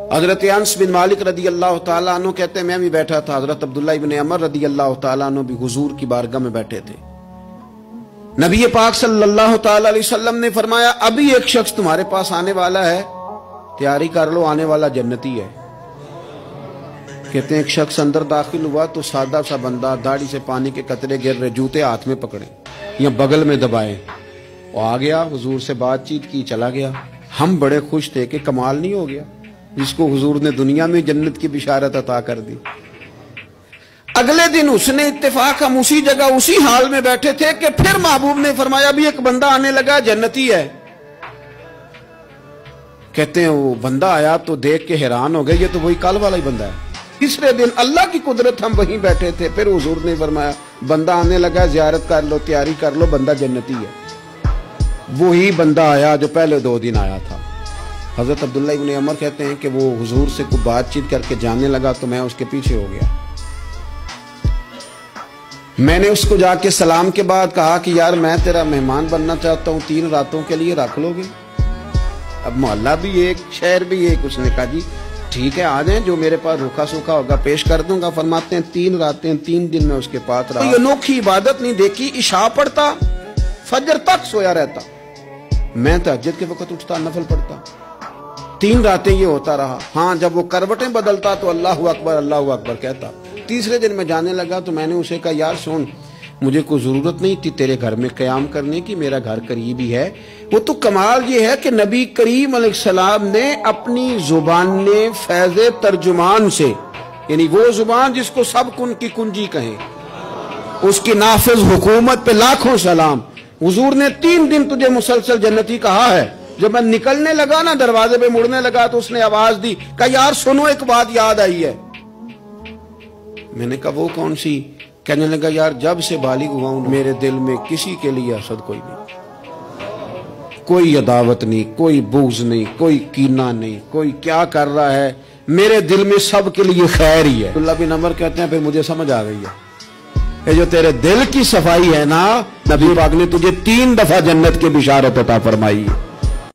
हजरत अनस बिन मालिक रदी अल्लाह ताला अन्हु कहते हैं मैं भी बैठा था, हजरत अब्दुल्लाह इब्न अमर रदी अल्लाह ताला अन्हु भी हुजूर की बारगाह में बैठे थे। नबी पाक सल्लल्लाहु ताला अलैहि वसल्लम ने फरमाया अभी एक शख्स तुम्हारे पास आने वाला है, तैयारी कर लो, आने वाला जन्नती है। कहते हैं एक शख्स अंदर दाखिल हुआ तो सादा सा बंदा, दाढ़ी से पानी के कतरे गिर रहे, जूते हाथ में पकड़े या बगल में दबाए, वो आ गया, हुजूर से बातचीत की, चला गया। हम बड़े खुश थे कि कमाल नहीं हो गया, जिसको हुजूर ने दुनिया में जन्नत की बिशारत अता कर दी। अगले दिन उसने इत्तेफाक हम उसी जगह उसी हाल में बैठे थे कि फिर महबूब ने फरमाया भी एक बंदा आने लगा, जन्नती है। कहते हैं वो बंदा आया तो देख के हैरान हो गए, ये तो वही कल वाला ही बंदा है। तीसरे दिन अल्लाह की कुदरत हम वहीं बैठे थे, फिर हुजूर ने फरमाया बंदा आने लगा, जियारत कर लो, तैयारी कर लो, बंदा जन्नती है। वही बंदा आया जो पहले 2 दिन आया था। हजरत अब्दुल्लाह इब्न अमर कहते हैं कि वो हुजूर से कुछ बातचीत करके जाने लगा तो मैं उसके पीछे हो गया। मैंने उसको जाके सलाम के बाद कहा कि यार मैं तेरा मेहमान बनना चाहता हूँ, 3 रातों के लिए रख लोगे? अब मोहल्ला भी एक, शहर भी एक। उसने कहा जी ठीक है, आ जाए, जो मेरे पास रूखा सूखा होगा पेश कर दूंगा। फरमाते हैं 3 रातें 3 दिन में उसके पास रहा। अनोखी इबादत नहीं देखी, इशा पढ़ता, फजर तक सोया रहता, मैं तहज्जुद के वक्त उठता, नफल पढ़ता। 3 रातें ये होता रहा। हाँ, जब वो करवटें बदलता तो अल्लाहु अकबर कहता। तीसरे दिन मैं जाने लगा तो मैंने उसे कहा यार सुन, मुझे कोई जरूरत नहीं थी तेरे घर में कयाम करने की, मेरा घर करीब ही है। वो तो कमाल ये है कि नबी करीम अलैहिस्सलाम ने अपनी जुबान फैज़ तर्जुमान से, यानी वो जुबान जिसको सब कुन की कुंजी कहें, उसकी नाफिज हुकूमत पे लाखों सलाम। हुजूर ने 3 दिन तुझे मुसलसल जन्नती कहा है। जब मैं निकलने लगा ना, दरवाजे पे मुड़ने लगा तो उसने आवाज दी, कहा यार सुनो, एक बात याद आई है। मैंने कहा वो कौन सी? कहने लगा यार जब से बालिग हुआ हूं मेरे दिल में किसी के लिए हसद कोई नहीं, कोई अदावत नहीं, कोई बुग़्ज़ नहीं, कोई कीना नहीं, कोई क्या कर रहा है, मेरे दिल में सब के लिए खैर ही है। अब्दुल्लाह बिन अमर कहते हैं फिर मुझे समझ आ गई है, ये जो तेरे दिल की सफाई है ना, नबी पाक ने तुझे 3 दफा जन्नत की बिशारत अता फरमाई है।